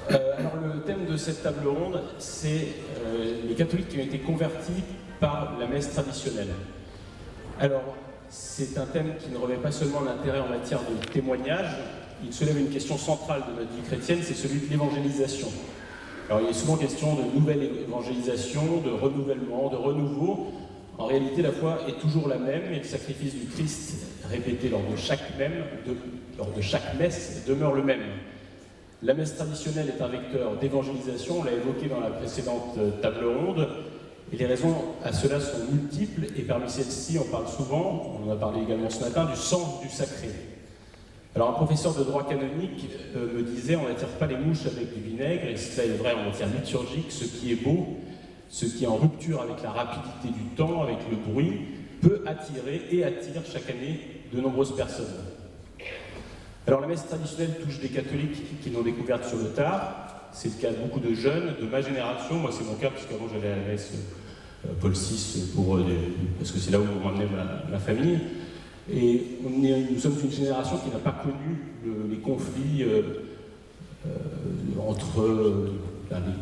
Alors le thème de cette table ronde, c'est les catholiques qui ont été convertis par la messe traditionnelle. Alors, c'est un thème qui ne revêt pas seulement l'intérêt en matière de témoignage, il soulève une question centrale de notre vie chrétienne, c'est celui de l'évangélisation. Alors il est souvent question de nouvelle évangélisation, de renouvellement, de renouveau. En réalité, la foi est toujours la même et le sacrifice du Christ répété lors de chaque messe demeure le même. La messe traditionnelle est un vecteur d'évangélisation, on l'a évoqué dans la précédente table ronde, et les raisons à cela sont multiples, et parmi celles-ci, on parle souvent, on en a parlé également ce matin, du sens du sacré. Alors un professeur de droit canonique me disait, on n'attire pas les mouches avec du vinaigre, et cela est vrai en matière liturgique, ce qui est beau, ce qui est en rupture avec la rapidité du temps, avec le bruit, peut attirer et attire chaque année de nombreuses personnes. Alors la messe traditionnelle touche des catholiques qui l'ont découverte sur le tard, c'est le cas de beaucoup de jeunes, de ma génération, moi c'est mon cas puisqu'avant j'allais à la messe Paul VI parce que c'est là où on m'emmenait ma famille, et nous sommes une génération qui n'a pas connu les conflits les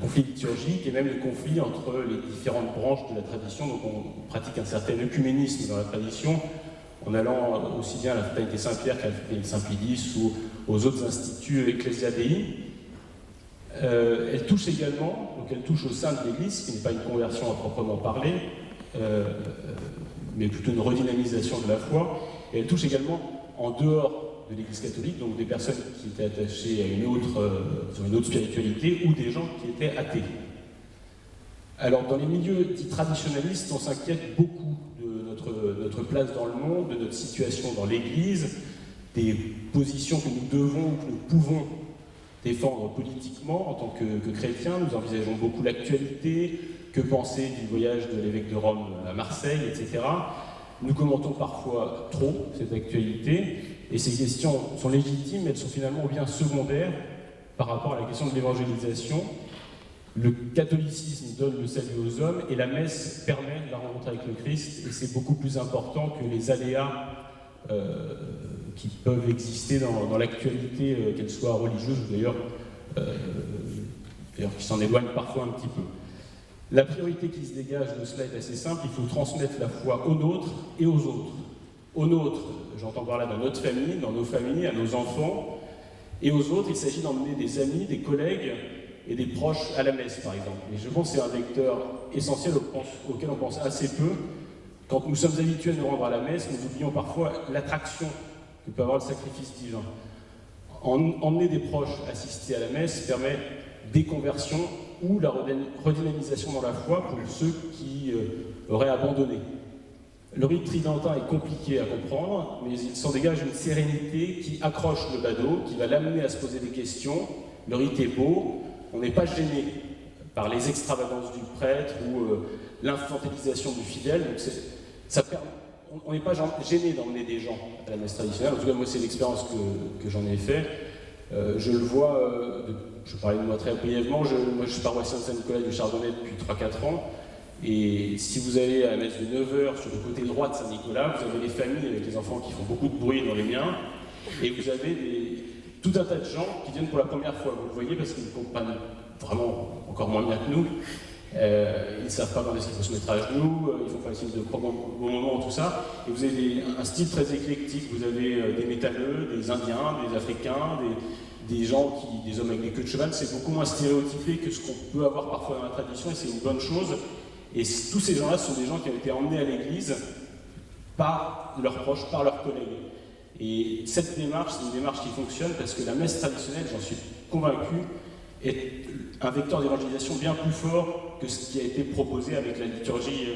conflits liturgiques et même les conflits entre les différentes branches de la tradition, donc on pratique un certain œcuménisme dans la tradition, en allant aussi bien à la fraternité Saint-Pierre qu'à la fraternité Saint-Pédis ou aux autres instituts Ecclesia Dei. Elle touche également, donc elle touche au sein de l'Église, qui n'est pas une conversion à proprement parler, mais plutôt une redynamisation de la foi, et elle touche également en dehors de l'Église catholique, donc des personnes qui étaient attachées à sur une autre spiritualité, ou des gens qui étaient athées. Alors dans les milieux dits traditionnalistes, on s'inquiète beaucoup de notre place dans le monde, de notre situation dans l'Église, des positions que nous devons ou que nous pouvons défendre politiquement en tant que chrétiens. Nous envisageons beaucoup l'actualité, que penser du voyage de l'évêque de Rome à Marseille, etc. Nous commentons parfois trop cette actualité, et ces questions sont légitimes, mais elles sont finalement bien secondaires par rapport à la question de l'évangélisation. Le catholicisme donne le salut aux hommes et la messe permet la rencontre avec le Christ, et c'est beaucoup plus important que les aléas qui peuvent exister dans l'actualité, qu'elle soit religieuse ou d'ailleurs qui s'en éloigne parfois un petit peu. La priorité qui se dégage de cela est assez simple, il faut transmettre la foi aux nôtres et aux autres. Aux nôtres, j'entends par là dans notre famille, dans nos familles, à nos enfants, et aux autres, il s'agit d'emmener des amis, des collègues et des proches à la messe, par exemple. Et je pense que c'est un vecteur essentiel auquel on pense assez peu. Quand nous sommes habitués à nous rendre à la messe, nous oublions parfois l'attraction que peut avoir le sacrifice divin. Emmener des proches assister à la messe permet des conversions ou la redynamisation dans la foi pour ceux qui auraient abandonné. Le rite tridentin est compliqué à comprendre, mais il s'en dégage une sérénité qui accroche le badaud, qui va l'amener à se poser des questions. Le rite est beau, on n'est pas gêné par les extravagances du prêtre ou l'infantilisation du fidèle, donc on n'est pas gêné d'emmener des gens à la messe traditionnelle. En tout cas, moi, c'est l'expérience que j'en ai fait. Je le vois, je vais parler de moi très brièvement, moi je suis paroissien de Saint-Nicolas du Chardonnay depuis 3-4 ans, et si vous allez à la messe de 9h sur le côté droit de Saint-Nicolas, vous avez des familles avec les enfants qui font beaucoup de bruit dans les miens, et vous avez tout un tas de gens qui viennent pour la première fois, vous le voyez, parce qu'ils ne comprennent vraiment encore moins bien que nous. Ils ne savent pas quand est-ce qu'il faut se mettre à genoux, ils font pas les signes de croix au moment, tout ça. Et vous avez un style très éclectique, vous avez des métalleux, des Indiens, des Africains, des gens des hommes avec des queues de cheval. C'est beaucoup moins stéréotypé que ce qu'on peut avoir parfois dans la tradition, et c'est une bonne chose. Et tous ces gens-là sont des gens qui ont été emmenés à l'église par leurs proches, par leurs collègues. Et cette démarche, c'est une démarche qui fonctionne parce que la messe traditionnelle, j'en suis convaincu, est un vecteur d'évangélisation bien plus fort que ce qui a été proposé avec la liturgie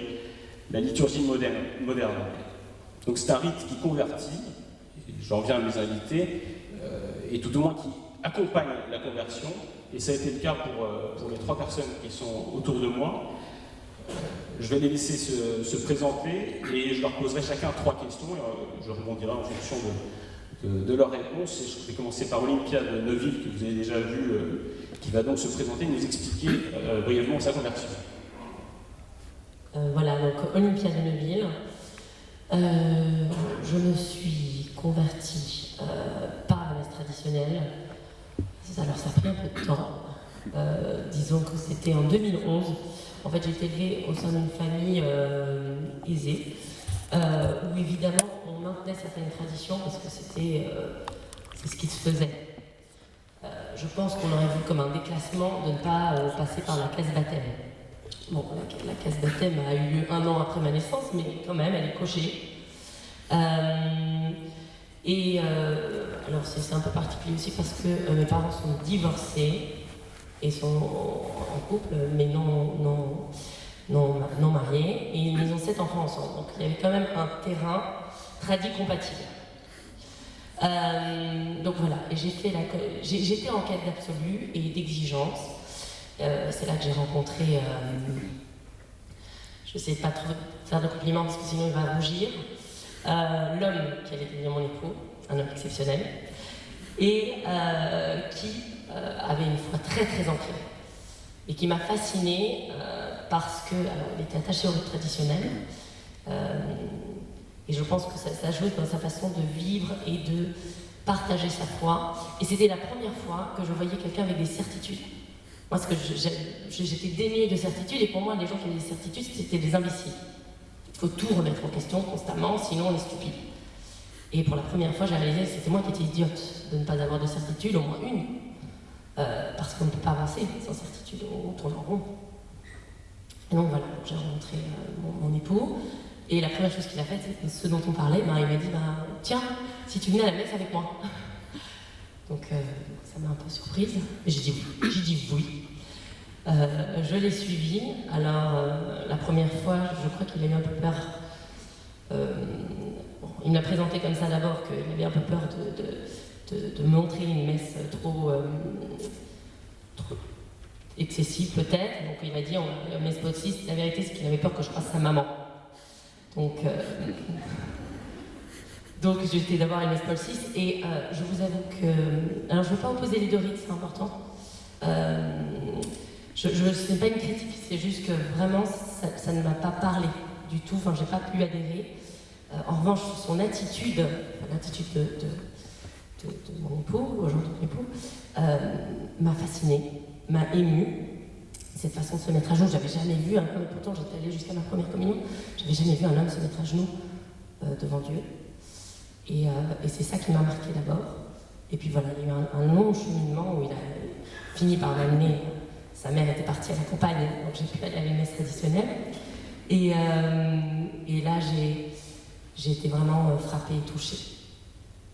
moderne. Donc c'est un rite qui convertit, j'en viens à mes invités, et tout au moins qui accompagne la conversion, et ça a été le cas pour les 3 personnes qui sont autour de moi. Je vais les laisser se présenter, et je leur poserai chacun 3 questions, et je rebondirai en fonction de leurs réponses. Et je vais commencer par Olympia de Neuville, que vous avez déjà vu, qui va donc se présenter et nous expliquer brièvement sa conversion. Voilà, donc Olympia de Neuville. Je me suis convertie par la messe traditionnelle. Alors ça a pris un peu de temps. Disons que c'était en 2011. En fait, j'ai été élevée au sein d'une famille aisée, où évidemment on maintenait certaines traditions parce que c'est ce qui se faisait. Je pense qu'on aurait vu comme un déclassement de ne pas passer par la case baptême. Bon, la case baptême a eu lieu 1 an après ma naissance, mais quand même, elle est cochée. Alors c'est un peu particulier aussi parce que mes parents sont divorcés et sont en couple, mais non mariés, et ils ont 7 enfants ensemble. Donc il y avait quand même un terrain tradit compatible. Donc voilà, et j'étais en quête d'absolu et d'exigence. C'est là que j'ai rencontré, je ne sais pas trop faire de compliments parce que sinon il va rougir, l'homme qui allait devenir mon époux, un homme exceptionnel, et qui avait une foi très très ancrée et qui m'a fascinée parce qu'il était attaché au rite traditionnel. Et je pense que ça joue dans sa façon de vivre et de partager sa foi. Et c'était la première fois que je voyais quelqu'un avec des certitudes. Moi, j'étais dénuée de certitudes, et pour moi, les gens qui avaient des certitudes, c'était des imbéciles. Il faut tout remettre en question constamment, sinon on est stupide. Et pour la première fois, j'ai réalisé que c'était moi qui étais idiote de ne pas avoir de certitude, au moins une. Parce qu'on ne peut pas avancer sans certitude, on tourne en rond. Et donc voilà, j'ai rencontré mon époux. Et la première chose qu'il a faite, c'est ce dont on parlait. Il m'a dit, tiens, si tu venais à la messe avec moi. Donc ça m'a un peu surprise. J'ai dit oui. Je l'ai suivi. Alors la première fois, je crois qu'il a eu un peu peur. Il m'a présenté comme ça d'abord, qu'il avait un peu peur de montrer une messe trop excessive peut-être. Donc il m'a dit, messe bautiste, la vérité c'est qu'il avait peur que je croise sa maman. Donc j'étais d'abord à une Paul VI, et je vous avoue que... Alors je ne veux pas opposer les deux rites, c'est important. Ce n'est pas une critique, c'est juste que vraiment ça ne m'a pas parlé du tout, enfin j'ai pas pu adhérer. En revanche, son attitude, l'attitude de mon époux, aujourd'hui mon époux, m'a fascinée, m'a émue. Cette façon de se mettre à genoux, j'avais jamais vu un homme, et pourtant j'étais allée jusqu'à ma première communion, j'avais jamais vu un homme se mettre à genoux devant Dieu. Et c'est ça qui m'a marqué d'abord. Et puis voilà, il y a eu un long cheminement où il a fini par m'amener. Sa mère était partie à la campagne, donc j'ai pu aller à la messe traditionnelle. Et là, j'ai été vraiment frappée et touchée.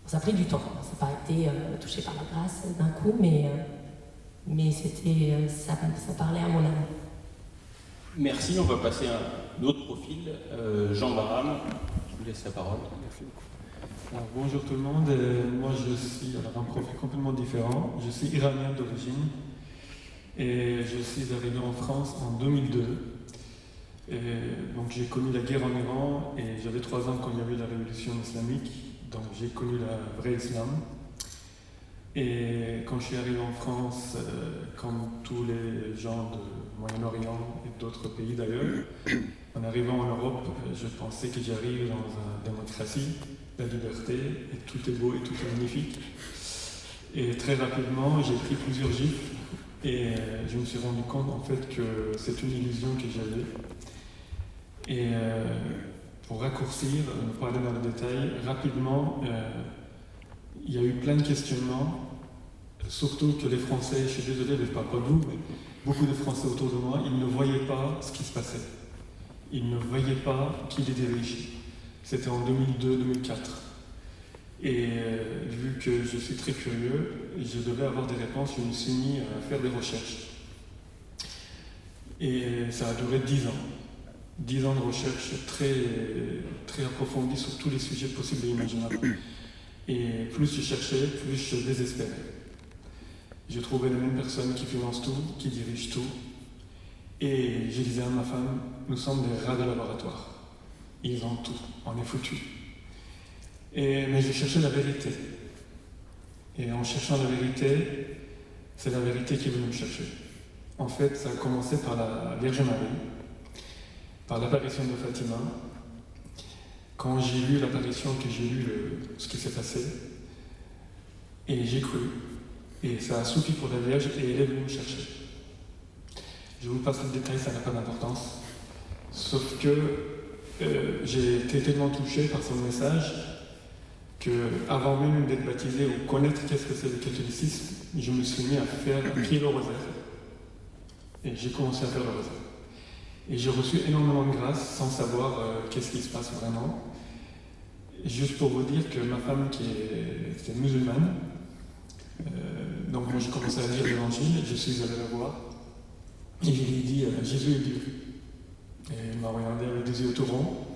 Ça a pris du temps, ça n'a pas été touché par la grâce d'un coup, mais ça parlait à mon âme. Merci, on va passer à un autre profil. Jean Barham, je vous laisse la parole. Merci beaucoup. Alors, bonjour tout le monde, moi je suis un profil complètement différent. Je suis iranien d'origine et je suis arrivé en France en 2002. Et donc j'ai connu la guerre en Iran et j'avais 3 ans quand il y avait la révolution islamique, donc j'ai connu la vraie islam. Et quand je suis arrivé en France, comme tous les gens du Moyen-Orient et d'autres pays d'ailleurs, en arrivant en Europe, je pensais que j'arrive dans une démocratie, la liberté, et tout est beau et tout est magnifique. Et très rapidement, j'ai pris plusieurs gifles et je me suis rendu compte en fait que c'est une illusion que j'avais. Et pour raccourcir, ne pas aller dans le détail, rapidement, il y a eu plein de questionnements, surtout que les Français, je suis désolé, je ne parle pas de vous, mais beaucoup de Français autour de moi, ils ne voyaient pas ce qui se passait. Ils ne voyaient pas qui les dirigeait. C'était en 2002-2004. Et vu que je suis très curieux, je devais avoir des réponses, je me suis mis à faire des recherches. Et ça a duré 10 ans. 10 ans de recherche très, très approfondie sur tous les sujets possibles et imaginables. Et plus je cherchais, plus je désespérais. Je trouvais les mêmes personnes qui financent tout, qui dirigent tout. Et je disais à ma femme, nous sommes des rats de laboratoire. Ils ont tout, on est foutus. Mais je cherchais la vérité. Et en cherchant la vérité, c'est la vérité qui est venue me chercher. En fait, ça a commencé par la Vierge Marie, par l'apparition de Fatima. Quand j'ai lu l'apparition, que j'ai lu ce qui s'est passé, et j'ai cru. Et ça a suffi pour la Vierge, et elle est venue me chercher. Je vous passe le détail, ça n'a pas d'importance. Sauf que j'ai été tellement touché par son message qu'avant même d'être baptisé ou connaître qu'est-ce que c'est le catholicisme, je me suis mis à prier le rosaire. Et j'ai commencé à faire le rosaire. Et j'ai reçu énormément de grâce sans savoir qu'est-ce qui se passe vraiment. Et juste pour vous dire que ma femme qui était musulmane, donc moi j'ai commencé à lire l'évangile, je suis allé la voir, et je lui ai dit Jésus est Dieu. Et elle m'a regardé avec des yeux tout ronds.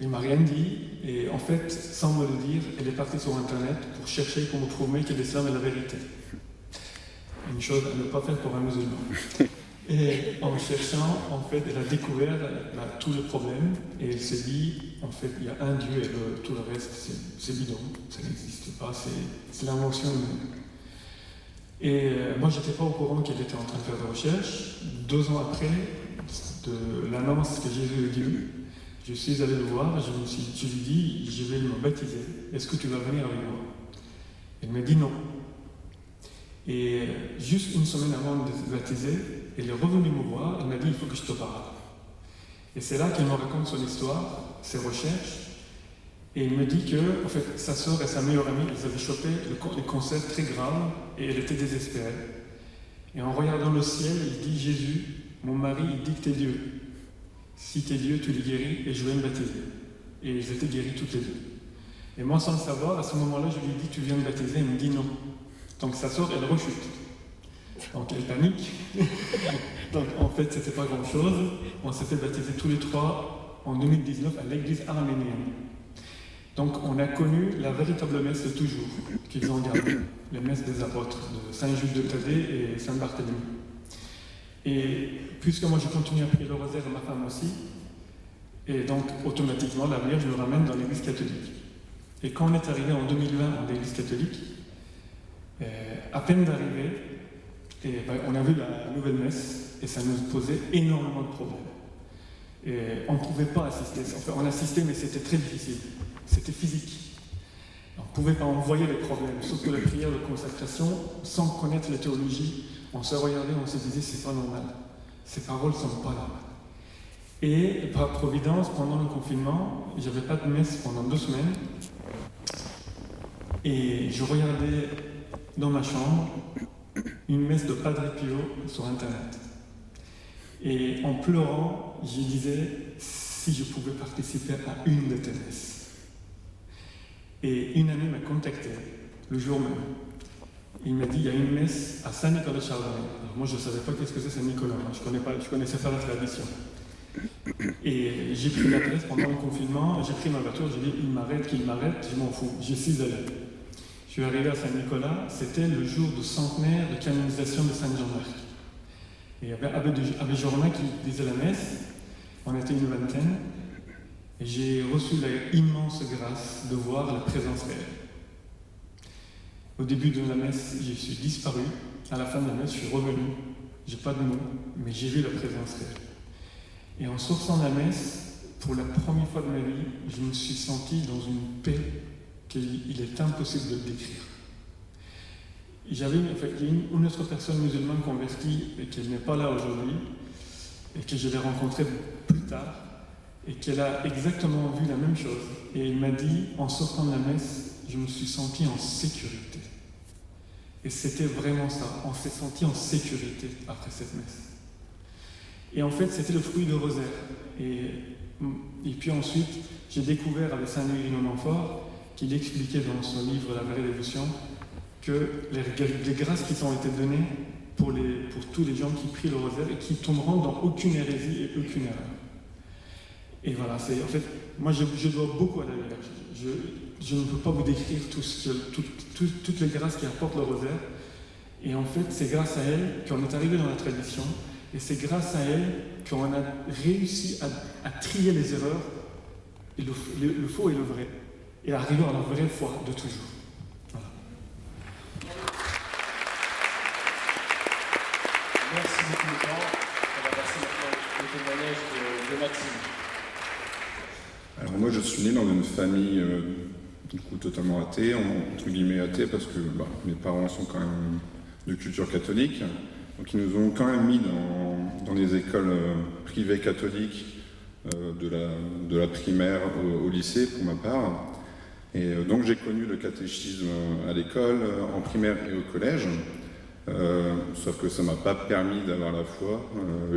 Il m'a rien dit, et en fait, sans me le dire, elle est partie sur internet pour chercher, pour me prouver que l'islam est la vérité. Une chose à ne pas faire pour un musulman. Et en cherchant, en fait, elle a découvert tout le problème, et elle s'est dit, en fait, il y a un Dieu et tout le reste, c'est bidon, ça n'existe pas, c'est l'invention humaine. Et moi, je n'étais pas au courant qu'elle était en train de faire des recherches. 2 ans après de l'annonce que Jésus est Dieu, je suis allé le voir, je lui ai dit, je vais me baptiser, est-ce que tu vas venir avec moi? Elle m'a dit non. Et juste une semaine avant de se baptiser, elle est revenue me voir, elle m'a dit, il faut que je te parle. Et c'est là qu'elle me raconte son histoire, ses recherches, et elle me dit que, en fait, sa sœur et sa meilleure amie, elles avaient chopé les cancers très graves, et elle était désespérée. Et en regardant le ciel, il dit, Jésus, mon mari, il dit que t'es Dieu. Si t'es Dieu, tu les guéris, et je vais me baptiser. Et ils étaient guéris toutes les deux. Et moi, sans le savoir, à ce moment-là, je lui ai dit, tu viens me baptiser, elle me dit non. Donc sa sœur, elle rechute. Donc elle panique. Donc en fait, c'était pas grand-chose. On s'est fait baptiser tous les 3 en 2019 à l'église arménienne. Donc on a connu la véritable messe de toujours qu'ils ont gardée, la messe des apôtres de Saint Jules de Thaddée et Saint Barthélemy. Et puisque moi j'ai continué à prier le rosaire et ma femme aussi, et donc automatiquement la Vierge me ramène dans l'église catholique. Et quand on est arrivé en 2020 dans l'église catholique, à peine d'arriver, on a vu la nouvelle messe et ça nous posait énormément de problèmes. Et on ne pouvait pas assister. Enfin, on assistait, mais c'était très difficile. C'était physique. On ne pouvait pas envoyer les problèmes. Surtout la prière de consacration, sans connaître la théologie, on se regardait, on se disait c'est pas normal. Ces paroles ne sont pas normales. Et par providence, pendant le confinement, j'avais pas de messe pendant 2 semaines. Et je regardais dans ma chambre une messe de Padre Pio sur internet. Et en pleurant, je disais si je pouvais participer à une de tes messes. Et une amie m'a contacté le jour même. Il m'a dit il y a une messe à Saint-Nicolas-Chardonnay. Alors moi je ne savais pas qu'est-ce que c'est Saint-Nicolas, je ne connaissais pas la tradition. Et j'ai pris l'adresse pendant le confinement, j'ai pris ma voiture, j'ai dit il m'arrête, qu'il m'arrête, je m'en fous, j'y suis allé. Je suis arrivé à Saint-Nicolas, c'était le jour du centenaire de canonisation de Saint Jean-Marc. Et il y avait Abbé Jorna qui disait la messe, on était une vingtaine, et j'ai reçu l'immense grâce de voir la présence réelle. Au début de la messe, je suis disparu, à la fin de la messe, je suis revenu, j'ai pas de mots, mais j'ai vu la présence réelle. Et en sortant de la messe, pour la première fois de ma vie, je me suis senti dans une paix qu'il est impossible de le décrire. Il y a une autre personne musulmane convertie et qui n'est pas là aujourd'hui et que je l'ai rencontrée plus tard et qu'elle a exactement vu la même chose. Et elle m'a dit, en sortant de la messe, je me suis senti en sécurité. Et c'était vraiment ça, on s'est senti en sécurité après cette messe. Et en fait, c'était le fruit de rosaire. Et puis ensuite, j'ai découvert avec Saint Louis de Montfort qu'il expliquait dans son livre La vraie dévotion que les grâces qui ont été données pour tous les gens qui prient le rosaire et qui tomberont dans aucune hérésie et aucune erreur. Et voilà, en fait, moi je dois beaucoup à la Vierge. Je ne peux pas vous décrire toutes les grâces qui apportent le rosaire. Et en fait, c'est grâce à elle qu'on est arrivé dans la tradition. Et c'est grâce à elle qu'on a réussi à trier les erreurs, et le faux et le vrai, et arriver à la vraie foi de toujours. Voilà. Merci beaucoup, Jean. On va passer maintenant au témoignage de Maxime. Alors moi, je suis né dans une famille du coup totalement athée, entre guillemets athée, parce que mes parents sont quand même de culture catholique. Donc ils nous ont quand même mis dans les écoles privées catholiques de la primaire au lycée pour ma part. Et donc j'ai connu le catéchisme à l'école, en primaire et au collège. Sauf que ça ne m'a pas permis d'avoir la foi.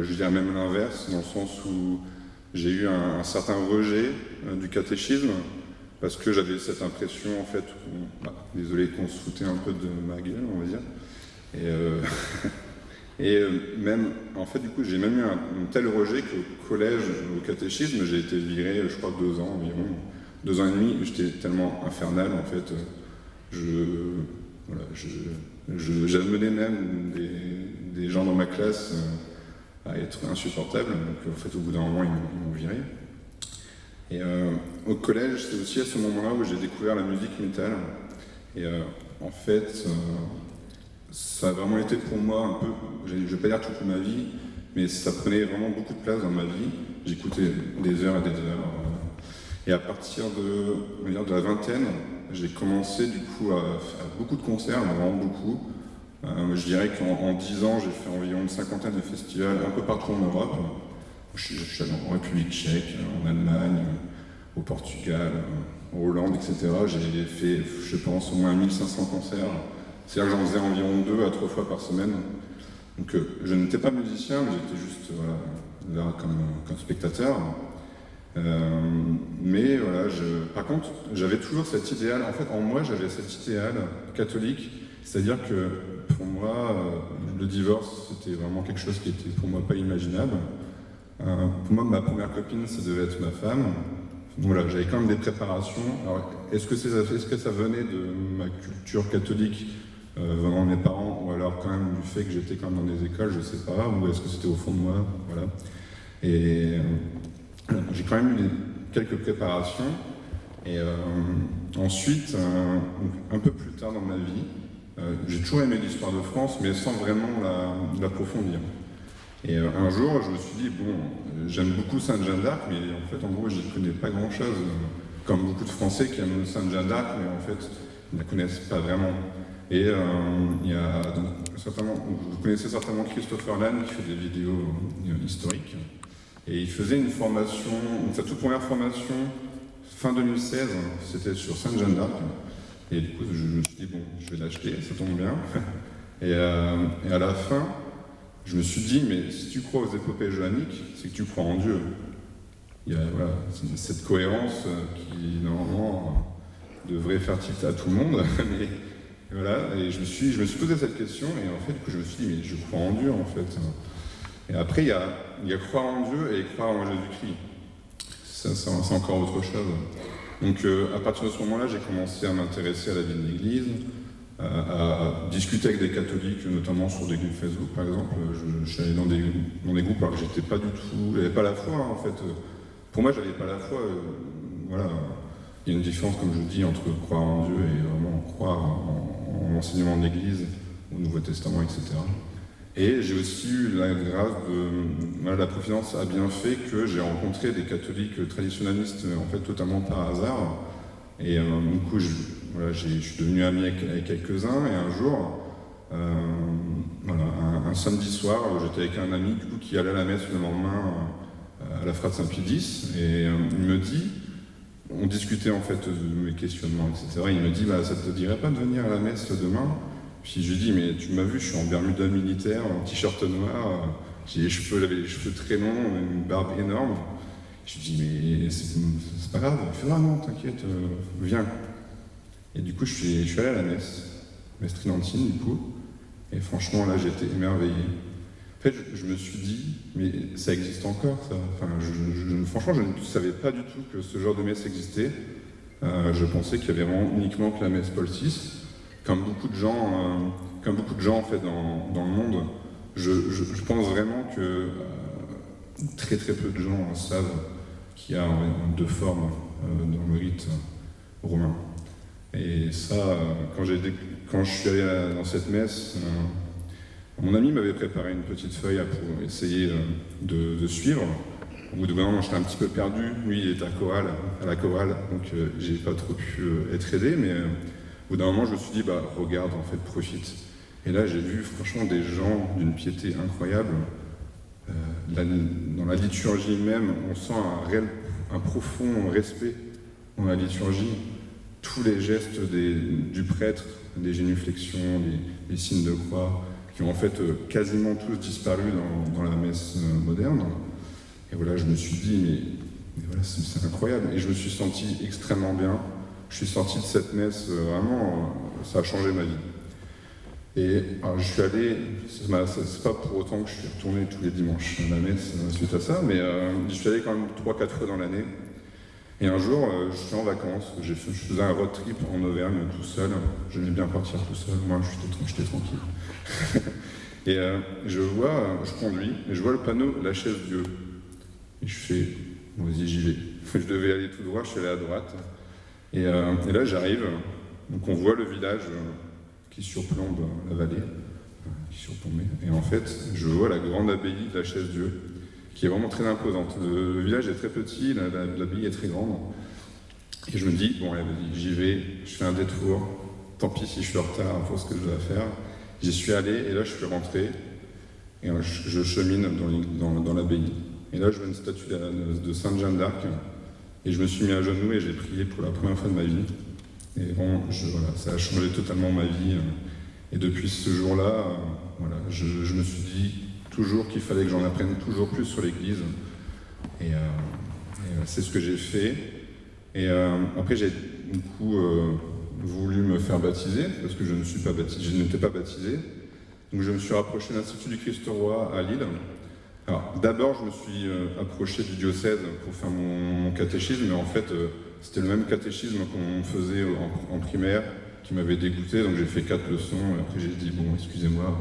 Je dirais même l'inverse, dans le sens où j'ai eu un certain rejet du catéchisme, parce que j'avais cette impression, en fait, désolé qu'on se foutait un peu de ma gueule, on va dire. Et même, en fait, du coup, j'ai même eu un tel rejet qu'au collège, au catéchisme, j'ai été viré, je crois, 2 ans environ. 2 ans et demi, j'étais tellement infernal, en fait. J'amenais même des gens dans ma classe à être insupportables. Donc, en fait, au bout d'un moment, ils m'ont viré. Et au collège, c'est aussi à ce moment-là où j'ai découvert la musique métal. Et en fait, ça a vraiment été pour moi un peu, je ne vais pas dire toute ma vie, mais ça prenait vraiment beaucoup de place dans ma vie. J'écoutais des heures et des heures. Et à partir de la vingtaine, j'ai commencé du coup à faire beaucoup de concerts, vraiment beaucoup. Je dirais qu'en 10 ans, j'ai fait environ une 50aine de festivals un peu partout en Europe. Je suis allé en République tchèque, en Allemagne, au Portugal, en Hollande, etc. J'ai fait, je pense, au moins 1500 concerts. C'est-à-dire que j'en faisais environ 2 à 3 fois par semaine. Donc je n'étais pas musicien, mais j'étais juste là comme spectateur. Mais voilà, par contre, j'avais toujours cet idéal, en fait, en moi, j'avais cet idéal catholique, c'est-à-dire que pour moi, le divorce, c'était vraiment quelque chose qui était pour moi pas imaginable. Pour moi, ma première copine, ça devait être ma femme. Donc voilà, j'avais quand même des préparations. Alors, est-ce que ça venait de ma culture catholique, vraiment mes parents, ou alors quand même du fait que j'étais quand même dans des écoles, je sais pas, ou est-ce que c'était au fond de moi, voilà. Et j'ai quand même eu quelques préparations. Et ensuite, un peu plus tard dans ma vie, j'ai toujours aimé l'histoire de France, mais sans vraiment l'approfondir. Et un jour, je me suis dit, bon, j'aime beaucoup Sainte-Jeanne d'Arc, mais en fait, en gros, je ne connais pas grand-chose, comme beaucoup de Français qui aiment Sainte-Jeanne d'Arc, mais en fait, ils ne la connaissent pas vraiment. Et il y a certainement, vous connaissez certainement Christopher Lann, qui fait des vidéos historiques, et il faisait une formation, sa toute première formation, fin 2016, c'était sur Sainte-Jeanne d'Arc, et du coup, je me suis dit, bon, je vais l'acheter, ça tombe bien. Et à la fin, je me suis dit, mais si tu crois aux épopées joanniques, c'est que tu crois en Dieu. Il y a voilà, cette cohérence qui, normalement, devrait faire tilt à tout le monde. Mais voilà, et je me suis posé cette question, et en fait, du coup, je me suis dit, mais je crois en Dieu, en fait. Et après, il y a croire en Dieu et croire en Jésus-Christ. C'est encore autre chose. Donc, à partir de ce moment-là, j'ai commencé à m'intéresser à la vie de l'Église, à discuter avec des catholiques, notamment sur des groupes Facebook, par exemple. Je suis allé dans des groupes alors que j'étais pas du tout, j'avais pas la foi, en fait. Pour moi, j'avais pas la foi. Voilà, il y a une différence, comme je dis, entre croire en Dieu et vraiment croire en l'enseignement de l'Église, au Nouveau Testament, etc. Et j'ai aussi eu la grâce de la Providence a bien fait que j'ai rencontré des catholiques traditionnalistes, en fait, totalement par hasard. Et du coup, je suis devenu ami avec quelques-uns, et un jour, un samedi soir, j'étais avec un ami du coup, qui allait à la messe le lendemain à la Frate Saint-Pie X, et il me dit, on discutait en fait de mes questionnements, etc. Il me dit, ça te dirait pas de venir à la messe demain? Puis je lui dis, mais tu m'as vu, je suis en bermuda militaire, en t-shirt noir, j'avais les cheveux très longs, une barbe énorme. Je lui dis, mais c'est pas grave. Il fait, ah non, t'inquiète, viens. Et du coup, je suis allé à la messe tridentine, du coup, et franchement, là, j'étais émerveillé. En fait, je me suis dit, mais ça existe encore, ça. Enfin, franchement, je ne savais pas du tout que ce genre de messe existait. Je pensais qu'il y avait vraiment uniquement que la messe Paul VI. Comme beaucoup de gens, en fait, dans le monde, je pense vraiment que très très peu de gens savent qu'il y a deux formes dans le rite romain. Et ça, quand je suis allé dans cette messe, mon ami m'avait préparé une petite feuille pour essayer de suivre. Au bout de moment, j'étais un petit peu perdu. Lui, il était à la chorale, donc j'ai pas trop pu être aidé, mais au bout d'un moment, je me suis dit, regarde, en fait, profite. Et là, j'ai vu franchement des gens d'une piété incroyable. dans la liturgie même, on sent un profond respect dans la liturgie. Tous les gestes du prêtre, des génuflexions, des signes de croix, qui ont en fait quasiment tous disparu dans la messe moderne. Et voilà, je me suis dit, mais voilà, c'est incroyable. Et je me suis senti extrêmement bien. Je suis sorti de cette messe, vraiment, ça a changé ma vie. Et alors, je suis allé, c'est pas pour autant que je suis retourné tous les dimanches à la messe suite à ça, mais je suis allé quand même 3-4 fois dans l'année. Et un jour, je suis en vacances, je faisais un road trip en Auvergne tout seul. J'aimais bien partir tout seul, moi j'étais tranquille. Et je conduis, et je vois le panneau « La chaise Dieu ». Et je fais « vas-y, j'y vais ». Je devais aller tout droit, je suis allé à droite. Et là, j'arrive, donc on voit le village qui surplombe la vallée, qui surplombait. Et en fait, je vois la grande abbaye de la chaise Dieu, qui est vraiment très imposante. Le village est très petit, l'abbaye est très grande. Et je me dis, bon, allez, vas-y, j'y vais, je fais un détour, tant pis si je suis en retard pour ce que je dois faire. J'y suis allé, et là, je suis rentré, et je chemine dans l'abbaye. Et là, je vois une statue de Sainte Jeanne d'Arc, et je me suis mis à genoux et j'ai prié pour la première fois de ma vie. Et bon, voilà, ça a changé totalement ma vie. Et depuis ce jour-là, voilà, je me suis dit toujours qu'il fallait que j'en apprenne toujours plus sur l'Église. Et c'est ce que j'ai fait. Et après, j'ai beaucoup voulu me faire baptiser, parce que je n'étais pas baptisé. Donc je me suis rapproché de l'Institut du Christ-Roi à Lille. Alors d'abord, je me suis approché du diocèse pour faire mon catéchisme, mais en fait, c'était le même catéchisme qu'on faisait en primaire, qui m'avait dégoûté, donc j'ai fait 4 leçons, et après j'ai dit, bon, excusez-moi,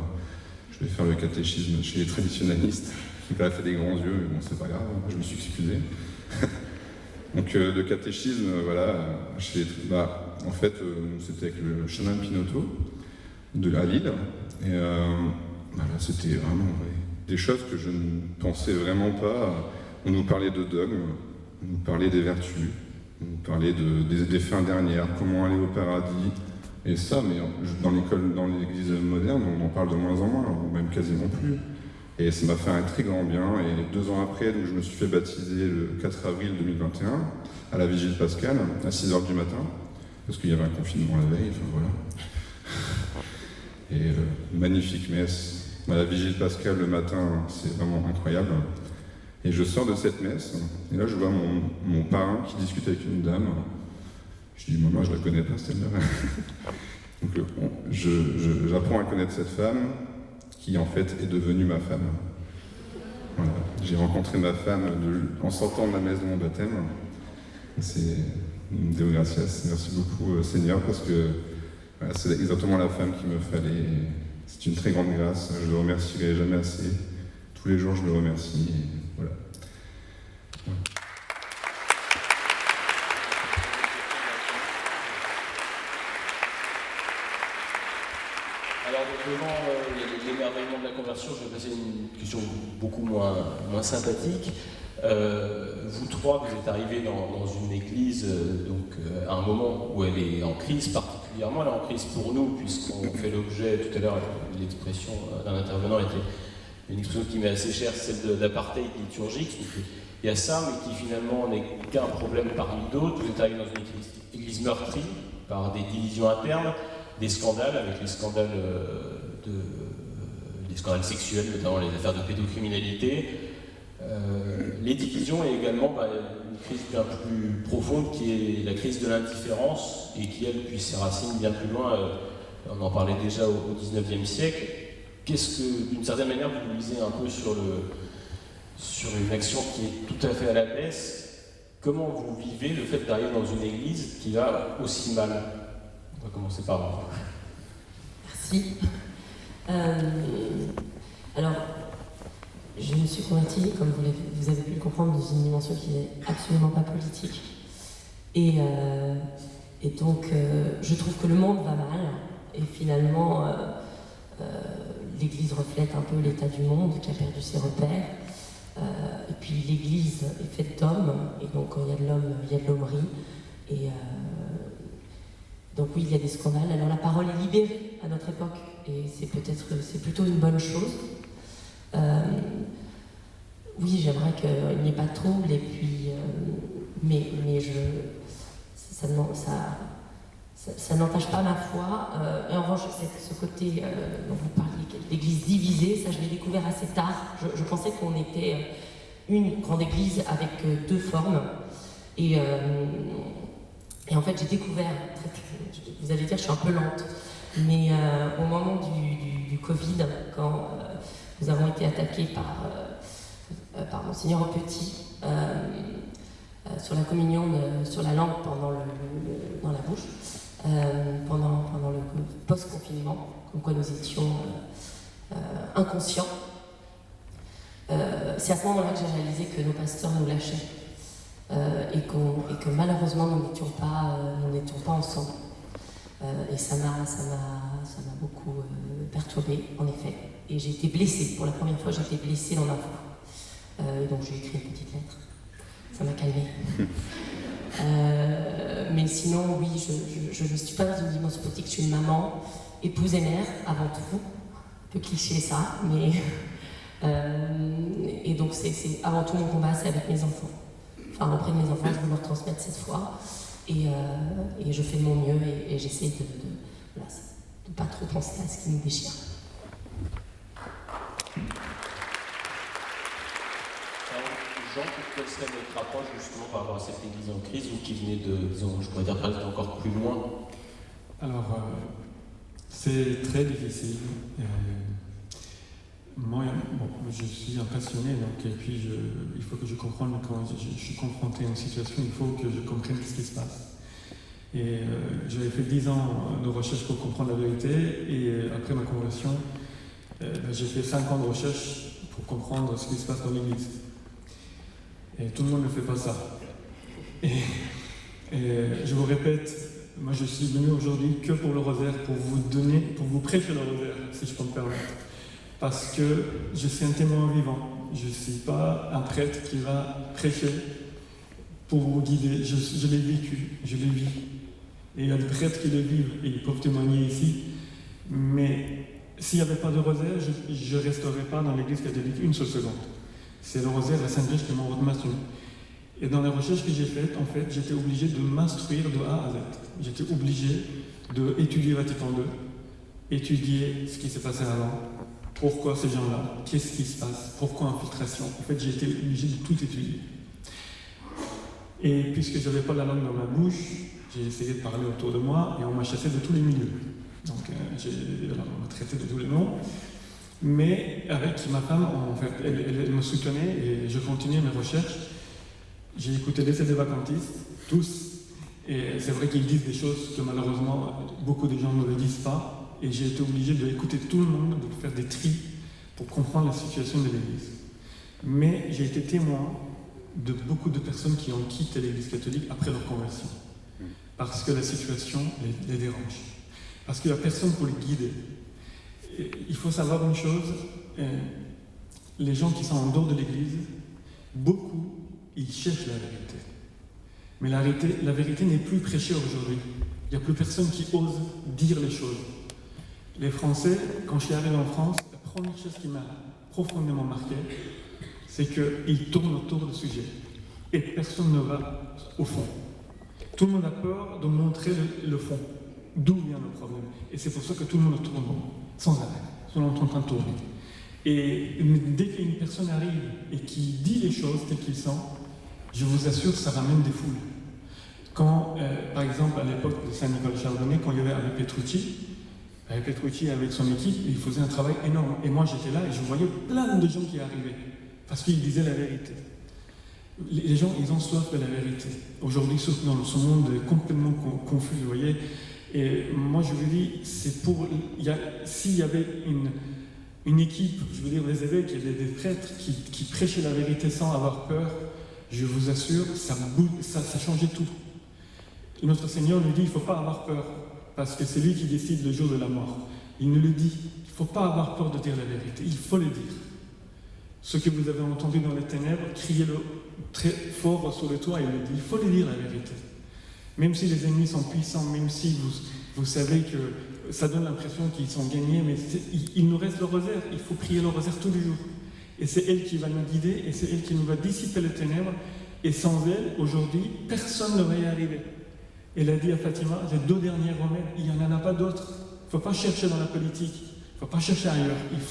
je vais faire le catéchisme chez les traditionalistes. Il a fait des grands yeux, mais bon, c'est pas grave, je me suis excusé. Donc le catéchisme, voilà, en fait, c'était avec le chemin de Pinotto, à Lille, et voilà, c'était vraiment des choses que je ne pensais vraiment pas. On nous parlait de dogmes, on nous parlait des vertus, on nous parlait des fins dernières, comment aller au paradis, et ça, mais dans l'église moderne, on en parle de moins en moins, ou même quasiment plus. Et ça m'a fait un très grand bien, et 2 ans après, donc, je me suis fait baptiser le 4 avril 2021, à la Vigile Pascale, à 6h du matin, parce qu'il y avait un confinement la veille, enfin voilà. Et magnifique messe. À la Vigile Pascale le matin, c'est vraiment incroyable. Et je sors de cette messe, et là je vois mon parrain qui discute avec une dame. Je dis, maman, je la connais pas celle-là. Donc j'apprends à connaître cette femme, qui en fait est devenue ma femme. Voilà. J'ai rencontré ma femme en sortant de la messe de mon baptême. C'est Deo Gracias. Merci beaucoup, Seigneur, parce que voilà, c'est exactement la femme qu'il me fallait. C'est une très grande grâce. Je le remercierai jamais assez. Tous les jours, je le remercie. Et voilà. Alors, devant l'émerveillement de la conversion, je vais passer une question beaucoup moins sympathique. Vous trois, vous êtes arrivés dans une église à un moment où elle est en crise, particulièrement elle est en crise pour nous, puisqu'on fait l'objet, tout à l'heure, l'expression d'un intervenant était une expression qui m'est assez chère, celle d'apartheid liturgique. Il y a ça, mais qui finalement n'est qu'un problème parmi d'autres. Vous êtes arrivés dans une église meurtrie par des divisions internes, des scandales, avec les scandales sexuels, notamment les affaires de pédocriminalité. Les divisions et également une crise bien plus profonde qui est la crise de l'indifférence et qui, elle, puise ses racines bien plus loin. On en parlait déjà au XIXe siècle. Qu'est-ce que, d'une certaine manière, vous lisez un peu sur une action qui est tout à fait à la baisse. Comment vous vivez le fait d'arriver dans une église qui va aussi mal? On va commencer par vous. Merci. Alors, je me suis convertie, comme vous avez pu le comprendre, dans une dimension qui n'est absolument pas politique. Et donc, je trouve que le monde va mal. Et finalement, l'Église reflète un peu l'état du monde qui a perdu ses repères. Et puis l'Église est faite d'hommes. Et donc, il y a de l'homme, il y a de l'hommerie. Et donc oui, il y a des scandales. Alors la parole est libérée à notre époque. Et c'est plutôt une bonne chose. oui, j'aimerais qu'il n'y ait pas de trouble, et puis, mais ça n'entache pas ma foi. Et en revanche, ce côté dont vous parliez, l'église divisée, ça je l'ai découvert assez tard. Je pensais qu'on était une grande église avec deux formes. Et en fait, j'ai découvert, vous allez dire, je suis un peu lente, mais au moment du Covid, quand nous avons été attaqués par Monseigneur Petit, sur la communion, sur la langue dans la bouche, pendant le post-confinement, comme quoi nous étions inconscients. C'est à ce moment-là que j'ai réalisé que nos pasteurs nous lâchaient et que malheureusement nous n'étions pas ensemble. Et ça m'a beaucoup perturbée, en effet. Et j'ai été blessée. Pour la première fois, j'ai été blessée dans ma foi. Et donc j'ai écrit une petite lettre. Ça m'a calmée. Mais sinon, oui, je ne suis pas dans une dimension politique. Je suis une maman, épouse et mère, avant tout. Un peu cliché ça, mais... et donc c'est avant tout mon combat, c'est avec mes enfants. Enfin, auprès de mes enfants, je veux leur transmettre cette foi. Et je fais de mon mieux et j'essaie de pas trop penser à ce qui nous déchire. Jean, quelle serait votre approche justement par rapport à cette église en crise, vous qui venez de, disons, je pourrais dire presque encore plus loin? Alors, c'est très difficile. Moi, je suis un passionné, donc, et puis il faut que je comprenne quand je suis confronté à une situation, il faut que je comprenne ce qui se passe. Et j'avais fait 10 ans de recherche pour comprendre la vérité, et après ma conversion, j'ai fait 5 ans de recherche pour comprendre ce qui se passe dans l'Église. Et tout le monde ne fait pas ça. Et je vous répète, moi je suis venu aujourd'hui que pour le rosaire, pour vous prêcher le rosaire, si je peux me permettre. Parce que je suis un témoin vivant. Je ne suis pas un prêtre qui va prêcher pour vous guider. Je l'ai vécu, je l'ai vis. Et il y a des prêtres qui le vivent et ils peuvent témoigner ici. Mais s'il n'y avait pas de rosaire, je ne resterais pas dans l'église catholique une seule seconde. C'est le rosaire, la Sainte Vierge qui m'a maintenu. Et dans les recherches que j'ai faites, en fait, j'étais obligé de m'instruire de A à Z. J'étais obligé d'étudier Vatican II, étudier ce qui s'est passé avant, pourquoi ces gens-là, qu'est-ce qui se passe, pourquoi infiltration. En fait, j'ai été obligé de tout étudier. Et puisque je n'avais pas la langue dans ma bouche, j'ai essayé de parler autour de moi et on m'a chassé de tous les milieux. Donc, on m'a traité de tous les noms. Mais avec ma femme, en fait, elle me soutenait et je continuais mes recherches. J'ai écouté les CD vacantistes, tous. Et c'est vrai qu'ils disent des choses que malheureusement, beaucoup de gens ne le disent pas. Et j'ai été obligé d'écouter tout le monde, de faire des tris pour comprendre la situation de l'Église. Mais j'ai été témoin de beaucoup de personnes qui ont quitté l'Église catholique après leur conversion. Parce que la situation les dérange. Parce qu'il n'y a personne pour les guider. Et il faut savoir une chose, les gens qui sont en dehors de l'Église, beaucoup, ils cherchent la vérité. Mais la vérité n'est plus prêchée aujourd'hui. Il n'y a plus personne qui ose dire les choses. Les Français, quand je suis arrivé en France, la première chose qui m'a profondément marqué, c'est qu'ils tournent autour du sujet. Et personne ne va au fond. Tout le monde a peur de montrer le fond. D'où vient le problème. Et c'est pour ça que tout le monde tourne sans arrêt. Tout le monde est en train de tourner. Et dès qu'une personne arrive et qui dit les choses telles qu'ils sont, je vous assure, ça ramène des foules. Quand, par exemple, à l'époque de Saint-Nicolas-Chardonnay, quand il y avait Abbé Petrucci avec son équipe, il faisait un travail énorme. Et moi, j'étais là et je voyais plein de gens qui arrivaient. Parce qu'ils disaient la vérité. Les gens, ils ont soif de la vérité. Aujourd'hui, surtout dans ce monde complètement confus, vous voyez. Et moi, je vous dis, c'est pour... S'il y avait une équipe, je veux dire des évêques et des prêtres qui prêchaient la vérité sans avoir peur, je vous assure, ça changeait tout. Notre Seigneur nous dit, il ne faut pas avoir peur, parce que c'est lui qui décide le jour de la mort. Il nous le dit, il ne faut pas avoir peur de dire la vérité, il faut le dire. Ce que vous avez entendu dans les ténèbres, criez-le très fort sur le toit, il faut le dire la vérité. Même si les ennemis sont puissants, même si vous savez que ça donne l'impression qu'ils sont gagnés, mais il nous reste le rosaire, il faut prier le rosaire tous les jours. Et c'est elle qui va nous guider, et c'est elle qui nous va dissiper les ténèbres. Et sans elle, aujourd'hui, personne n'aurait y arrivé. Elle a dit à Fatima, les 2 derniers remèdes, il n'y en a pas d'autres. Il ne faut pas chercher dans la politique, il ne faut pas chercher ailleurs. Il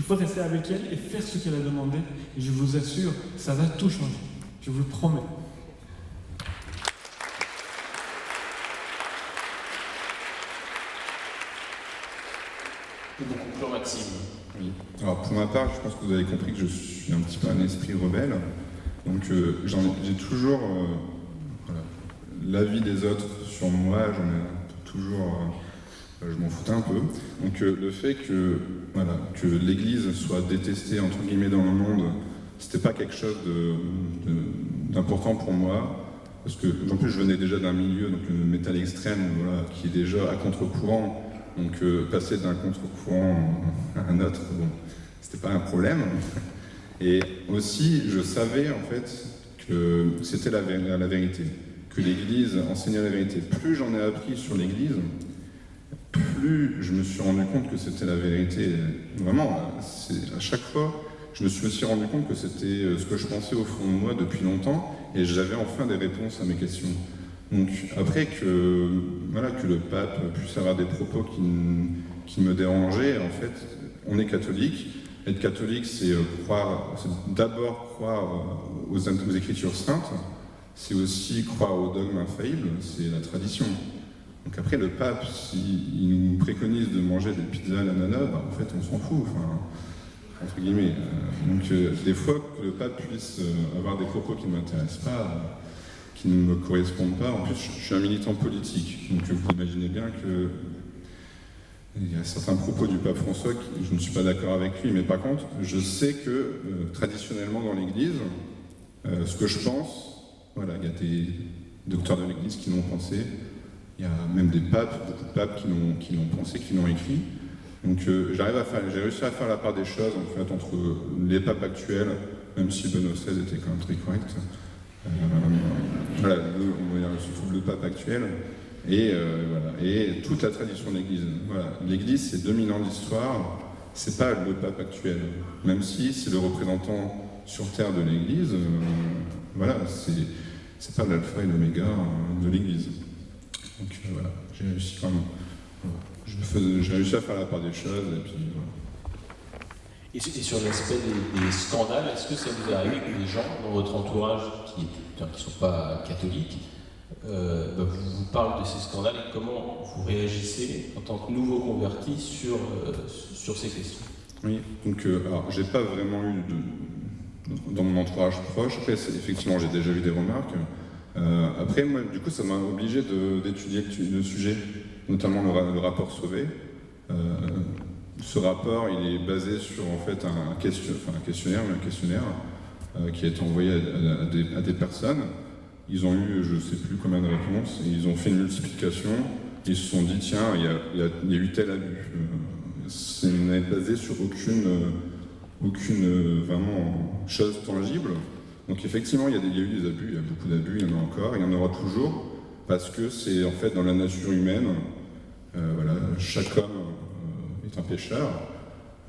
faut rester avec elle et faire ce qu'elle a demandé. Et je vous assure, ça va tout changer. Je vous le promets. Et beaucoup plus Maxime. Oui. Alors pour ma part, je pense que vous avez compris que je suis un petit peu un esprit rebelle. Donc j'ai toujours voilà, l'avis des autres sur moi, j'en ai toujours, je m'en foutais un peu. Donc le fait que, voilà, que l'Église soit détestée entre guillemets dans le monde, c'était pas quelque chose d'important pour moi. Parce que en plus je venais déjà d'un milieu, donc le métal extrême, voilà, qui est déjà à contre-courant. Donc passer d'un contre-courant à un autre, bon, c'était pas un problème. Et aussi, je savais en fait que c'était la vérité, que l'Église enseignait la vérité. Plus j'en ai appris sur l'Église, plus je me suis rendu compte que c'était la vérité. Vraiment, à chaque fois, je me suis aussi rendu compte que c'était ce que je pensais au fond de moi depuis longtemps, et j'avais enfin des réponses à mes questions. Donc après que le pape puisse avoir des propos qui me dérangeaient, en fait, on est catholique. Être catholique, c'est d'abord croire aux Écritures saintes, c'est aussi croire aux dogmes infaillibles, c'est la tradition. Donc après, le pape, s'il nous préconise de manger des pizzas à l'ananas, bah, en fait, on s'en fout, enfin, entre guillemets. Donc des fois, que le pape puisse avoir des propos qui ne m'intéressent pas, qui ne me correspondent pas. En plus, je suis un militant politique, donc vous imaginez bien que il y a certains propos du pape François que je ne suis pas d'accord avec lui, mais par contre, je sais que traditionnellement dans l'Église, ce que je pense, voilà, il y a des docteurs de l'Église qui l'ont pensé, il y a même des papes, beaucoup de papes qui l'ont pensé, qui l'ont écrit. Donc j'ai réussi à faire la part des choses en fait entre les papes actuels, même si Benoît XVI était quand même très correct. Voilà, on va dire le pape actuel. Et toute la tradition de l'Église. Voilà. L'Église, c'est 2000 ans d'histoire, c'est pas le pape actuel. Même si c'est le représentant sur terre de l'Église, voilà, c'est pas l'alpha et l'oméga de l'Église. Donc voilà, j'ai réussi quand même. J'ai réussi à faire la part des choses, et puis voilà. Et sur l'aspect des scandales, est-ce que ça vous est arrivé que des gens dans votre entourage qui ne sont pas catholiques vous parlent de ces scandales et comment vous réagissez en tant que nouveau converti sur ces questions? Oui, donc alors j'ai pas vraiment eu dans mon entourage proche, après effectivement j'ai déjà eu des remarques. Après moi du coup ça m'a obligé d'étudier le sujet, notamment le rapport Sauvé. Ce rapport il est basé sur en fait un questionnaire qui a été envoyé à des personnes. Ils ont eu, je ne sais plus combien de réponses, et ils ont fait une multiplication, et ils se sont dit, tiens, il y a eu tel abus. Ce n'est basé sur aucune vraiment chose tangible. Donc effectivement, il y a eu des abus, il y a beaucoup d'abus, il y en a encore, il y en aura toujours, parce que c'est en fait dans la nature humaine, voilà, chaque homme est un pécheur.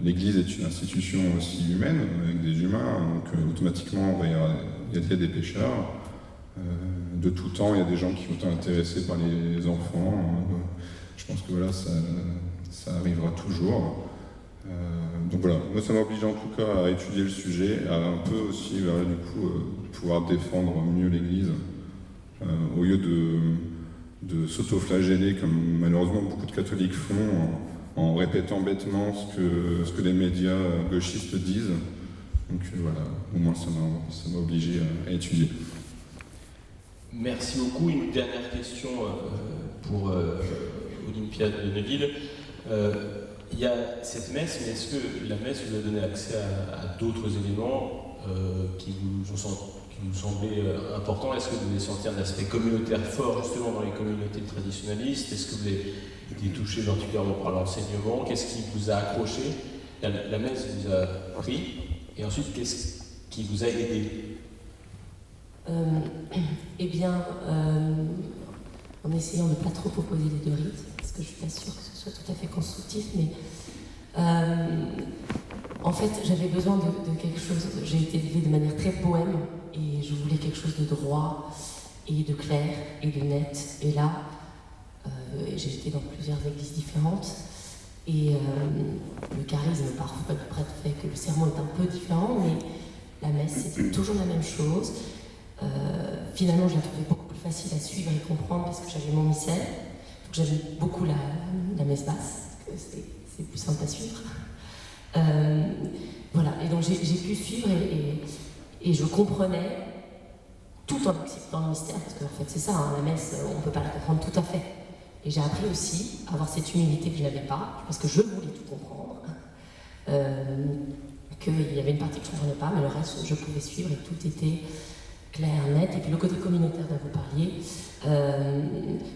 L'Église est une institution aussi humaine, avec des humains, donc automatiquement, il y a des pécheurs. De tout temps, il y a des gens qui sont intéressés par les enfants. Je pense que voilà, ça arrivera toujours. Donc voilà, moi ça m'a obligé en tout cas à étudier le sujet, à un peu aussi du coup pouvoir défendre mieux l'Église, au lieu de s'auto-flageller comme malheureusement beaucoup de catholiques font en répétant bêtement ce que les médias gauchistes disent. Donc voilà, au moins ça m'a obligé à étudier. Merci beaucoup. Une dernière question pour Olympiade de Neuville. Il y a cette messe, mais est-ce que la messe vous a donné accès à d'autres éléments qui vous semblaient importants? Est-ce que vous avez senti un aspect communautaire fort justement dans les communautés traditionnalistes? Est-ce que vous avez été touché particulièrement par l'enseignement? Qu'est-ce qui vous a accroché? La messe vous a pris, et ensuite qu'est-ce qui vous a aidé? Eh bien, en essayant de ne pas trop opposer les deux rites, parce que je ne suis pas sûre que ce soit tout à fait constructif, mais en En fait, j'avais besoin de quelque chose. J'ai été élevée de manière très bohème et je voulais quelque chose de droit et de clair et de net. Et là, j'ai été dans plusieurs églises différentes et le charisme parfois du prêtre fait que le sermon est un peu différent, mais la messe c'était toujours la même chose. Finalement, je la trouvais beaucoup plus facile à suivre et comprendre parce que j'avais mon missel. Donc j'aime beaucoup la messe basse, parce que c'est plus simple à suivre. Voilà, et donc j'ai pu suivre et je comprenais tout en acceptant le mystère, parce qu'en fait c'est ça, hein, la messe, on ne peut pas la comprendre tout à fait. Et j'ai appris aussi à avoir cette humilité que je n'avais pas, parce que je voulais tout comprendre, qu'il y avait une partie que je ne comprenais pas, mais le reste je pouvais suivre et tout était clair, net. Et puis le côté communautaire dont vous parliez,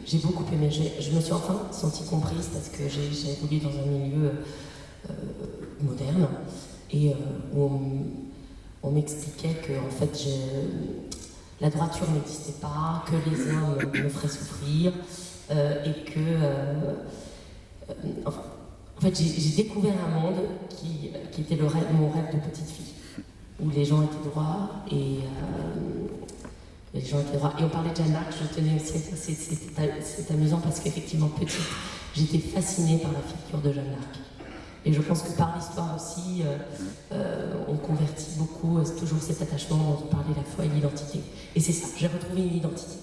j'ai beaucoup aimé. Je me suis enfin sentie comprise parce que j'ai évolué dans un milieu moderne et où on m'expliquait que en fait la droiture n'existait pas, que les hommes me feraient souffrir et que enfin, en fait j'ai découvert un monde qui était mon rêve de petite fille où les gens étaient droits et les gens étaient droits. Et on parlait de Jeanne d'Arc, je tenais aussi à dire c'est amusant parce qu'effectivement petite j'étais fascinée par la figure de Jeanne d'Arc. Et je pense que par l'histoire aussi, on convertit beaucoup, c'est toujours cet attachement dont on parlait, la foi et l'identité. Et c'est ça, j'ai retrouvé une identité.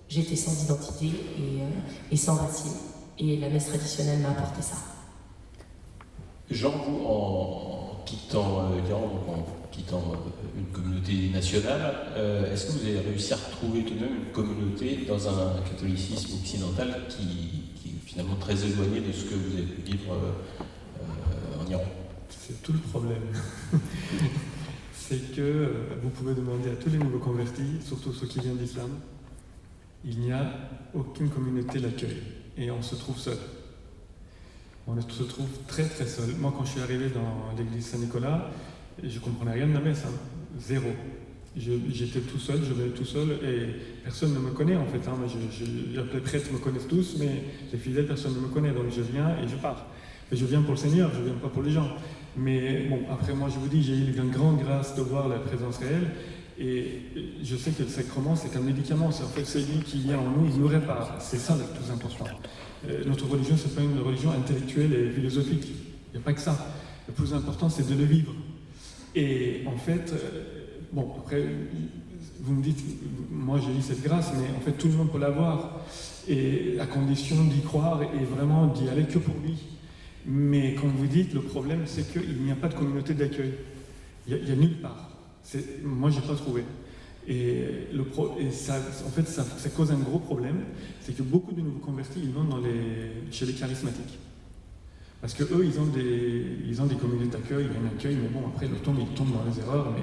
J'étais sans identité et sans racines. Et la messe traditionnelle m'a apporté ça. Jean, vous, en quittant l'Iran, en quittant une communauté nationale, est-ce que vous avez réussi à retrouver tout de même une communauté dans un catholicisme occidental qui est finalement très éloigné de ce que vous avez pu vivre en Iran? C'est tout le problème. C'est que vous pouvez demander à tous les nouveaux convertis, surtout ceux qui viennent d'islam, il n'y a aucune communauté d'accueil et on se trouve seul. On se trouve très très seul. Moi, quand je suis arrivé dans l'église Saint-Nicolas, je ne comprenais rien de la messe, zéro. J'étais tout seul, je venais tout seul et personne ne me connaît en fait. Les prêtres me connaissent tous, mais les fidèles, personne ne me connaît. Donc je viens et je pars. Et je viens pour le Seigneur, je ne viens pas pour les gens. Mais bon, après moi je vous dis, j'ai eu une grande grâce de voir la présence réelle. Et je sais que le sacrement, c'est un médicament. C'est en fait celui qui vient en nous, il nous répare. C'est ça le plus important. Notre religion, ce n'est pas une religion intellectuelle et philosophique. Il n'y a pas que ça. Le plus important, c'est de le vivre. Et en fait, bon, après, vous me dites, moi j'ai eu cette grâce, mais en fait tout le monde peut l'avoir. Et à condition d'y croire et vraiment d'y aller que pour lui. Mais comme vous dites, le problème, c'est qu'il n'y a pas de communauté d'accueil. Il n'y a nulle part. Moi, je n'ai pas trouvé. Et ça, en fait, ça cause un gros problème. C'est que beaucoup de nouveaux convertis, ils vont chez les charismatiques. Parce qu'eux, ils ont des communautés d'accueil, un accueil, mais bon, après, le temps, ils tombent dans les erreurs.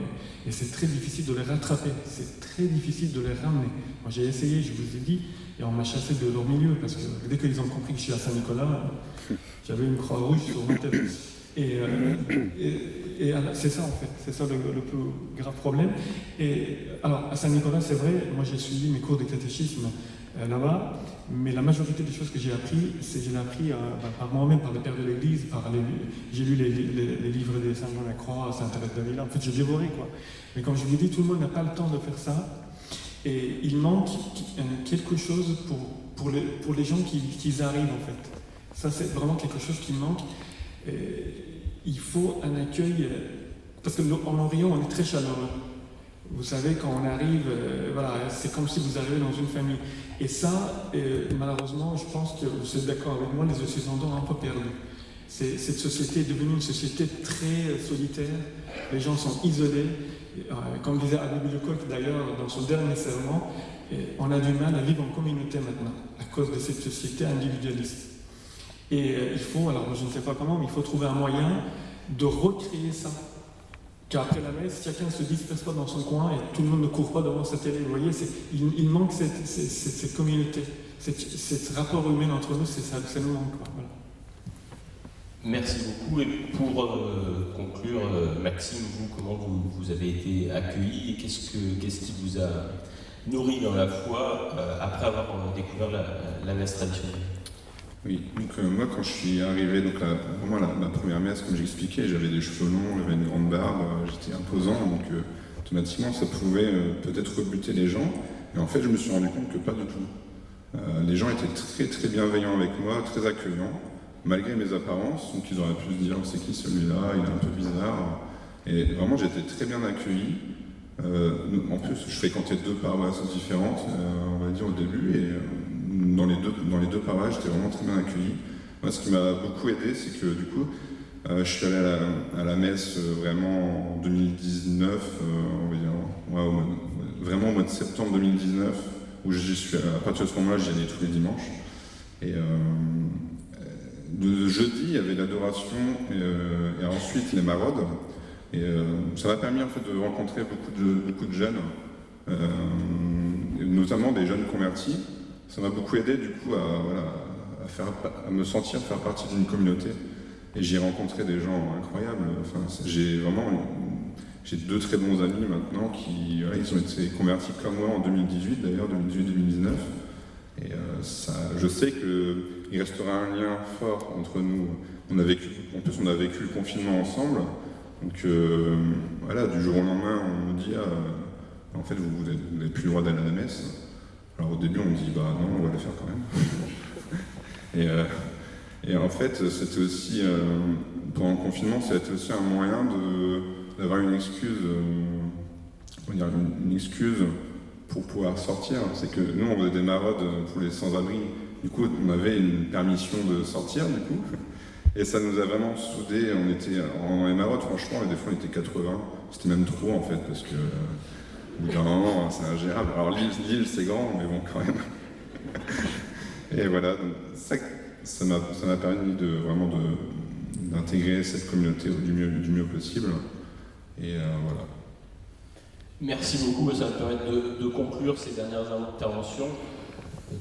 Et c'est très difficile de les rattraper. C'est très difficile de les ramener. Moi, j'ai essayé, je vous ai dit, et on m'a chassé de leur milieu. Parce que dès qu'ils ont compris que je suis à Saint-Nicolas, j'avais une croix rouge sur mon tête. Et c'est ça en fait, c'est ça le plus grave problème. Et alors à Saint-Nicolas, c'est vrai, moi j'ai suivi mes cours de catéchisme là-bas, mais la majorité des choses que j'ai appris, je l'ai appris par moi-même, par les pères de l'Église, j'ai lu les livres de Saint Jean la Croix, Saint Thérèse d'Avila, en fait j'ai dévoré quoi. Mais comme je vous dis, tout le monde n'a pas le temps de faire ça, et il manque quelque chose pour les gens qui arrivent en fait. Ça c'est vraiment quelque chose qui manque. Il faut un accueil, parce qu'en Orient, on est très chaleureux. Vous savez, quand on arrive, voilà, c'est comme si vous arrivez dans une famille. Et ça, malheureusement, je pense que vous êtes d'accord avec moi, les Occidentaux ont un peu perdu. Cette société est devenue une société très solitaire. Les gens sont isolés. Comme disait Abbé Lecoq, d'ailleurs, dans son dernier serment, on a du mal à vivre en communauté maintenant, à cause de cette société individualiste. Et il faut, alors je ne sais pas comment, mais il faut trouver un moyen de recréer ça. Qu'après la messe, chacun ne se disperse pas dans son coin et tout le monde ne court pas devant sa télé. Vous voyez, il manque cette communauté, ce rapport humain entre nous, ça nous manque. Voilà. Merci beaucoup. Et pour conclure, Maxime, vous, comment vous avez été accueilli et qu'est-ce qui vous a nourri dans la foi après avoir découvert la messe traditionnelle? Oui, donc moi quand je suis arrivé, donc vraiment ma première messe, comme j'expliquais, j'avais des cheveux longs, j'avais une grande barbe, j'étais imposant, donc automatiquement ça pouvait peut-être rebuter les gens. Et en fait, je me suis rendu compte que pas du tout. Les gens étaient très très bienveillants avec moi, très accueillants, malgré mes apparences. Donc ils auraient pu se dire c'est qui celui-là, il est un peu bizarre. Et vraiment j'étais très bien accueilli. En plus, je fréquentais 2 paroisses différentes, on va dire au début, et dans les deux paroisses, j'étais vraiment très bien accueilli. Moi, ce qui m'a beaucoup aidé, c'est que du coup, je suis allé à la messe vraiment en 2019, on va dire, vraiment au mois de septembre 2019, où j'y suis, à partir de ce moment-là, j'y allais tous les dimanches. Et le jeudi, il y avait l'adoration et ensuite les maraudes. Et ça m'a permis en fait de rencontrer beaucoup de jeunes, notamment des jeunes convertis. Ça m'a beaucoup aidé du coup à me sentir faire partie d'une communauté. Et j'ai rencontré des gens incroyables. Enfin, j'ai 2 très bons amis maintenant qui ils ont été convertis comme moi en 2018 d'ailleurs, 2018-2019. Et je sais qu'il restera un lien fort entre nous. En plus on a vécu le confinement ensemble. Donc voilà, du jour au lendemain, on nous dit en fait, vous n'avez plus le droit d'aller à la messe. Alors au début, on dit bah non, on va le faire quand même. et en fait, c'était aussi pendant le confinement, c'était aussi un moyen d'avoir une excuse, une excuse pour pouvoir sortir. C'est que nous, on faisait des maraudes pour les sans-abri. Du coup, on avait une permission de sortir, du coup. Et ça nous a vraiment soudés. On était en les maraudes, franchement, des fois on était 80. C'était même trop en fait, parce que au bout d'un moment, c'est ingérable. Alors l'île c'est grand, mais bon, quand même. Et voilà, donc, ça m'a permis d'intégrer cette communauté du mieux possible. Et voilà. Merci beaucoup, ça va me permettre de conclure ces dernières interventions.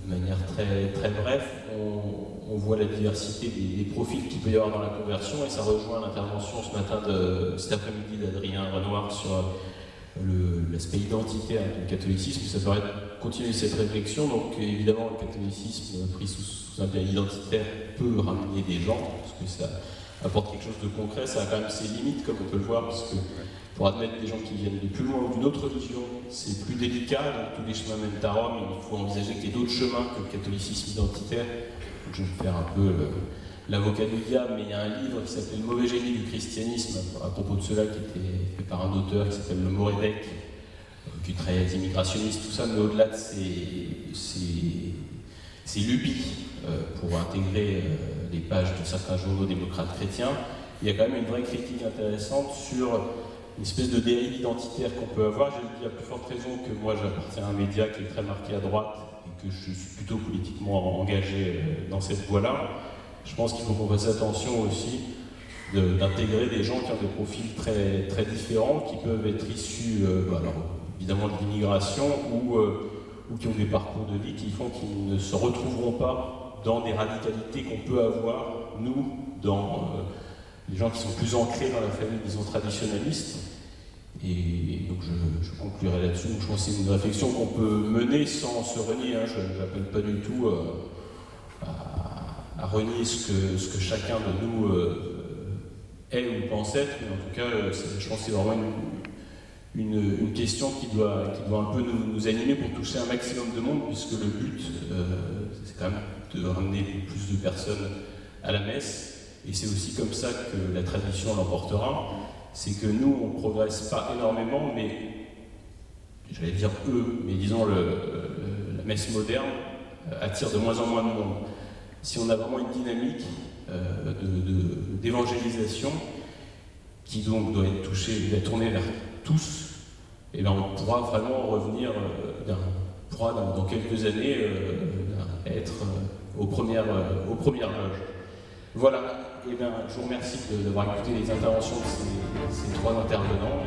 De manière très, très brève, on voit la diversité des profils qu'il peut y avoir dans la conversion, et ça rejoint l'intervention cet après-midi d'Adrien Renoir sur l'aspect identitaire du catholicisme. Ça ferait continuer cette réflexion. Donc évidemment, le catholicisme pris sous un biais identitaire peut ramener des gens, parce que ça apporte quelque chose de concret. Ça a quand même ses limites, comme on peut le voir, parce que pour admettre des gens qui viennent de plus loin ou d'une autre religion, c'est plus délicat. Donc tous les chemins mènent à Rome. Il faut envisager qu'il y ait d'autres chemins que le catholicisme identitaire. Donc, je vais faire un peu l'avocat du diable, mais il y a un livre qui s'appelle Le mauvais génie du christianisme, à propos de cela, qui était fait par un auteur qui s'appelle Le Morédec, qui est très immigrationniste, tout ça, mais au-delà de ces lubies pour intégrer les pages de certains journaux démocrates chrétiens, il y a quand même une vraie critique intéressante sur une espèce de dérive identitaire qu'on peut avoir. J'ai dit à plus forte raison que moi j'appartiens à un média qui est très marqué à droite et que je suis plutôt politiquement engagé dans cette voie-là. Je pense qu'il faut qu'on fasse attention aussi d'intégrer des gens qui ont des profils très, très différents, qui peuvent être issus alors, évidemment de l'immigration ou qui ont des parcours de vie qui font qu'ils ne se retrouveront pas dans des radicalités qu'on peut avoir, nous, dans les gens qui sont plus ancrés dans la famille, disons, traditionnaliste. Et donc je conclurai là-dessus. Je pense que c'est une réflexion qu'on peut mener sans se renier. Je n'appelle pas du tout à renier ce que chacun de nous est ou pense être, mais en tout cas, je pense que c'est vraiment une question qui doit un peu nous animer pour toucher un maximum de monde, puisque le but, c'est quand même de ramener plus de personnes à la messe. Et c'est aussi comme ça que la tradition l'emportera. C'est que nous, on ne progresse pas énormément, mais j'allais dire mais disons la messe moderne attire de moins en moins de monde. Si on a vraiment une dynamique d'évangélisation qui donc doit être tournée vers tous, et bien on pourra vraiment revenir, on pourra dans quelques années être aux premières loges. Voilà. Et bien, je vous remercie d'avoir écouté les interventions de ces 3 intervenants.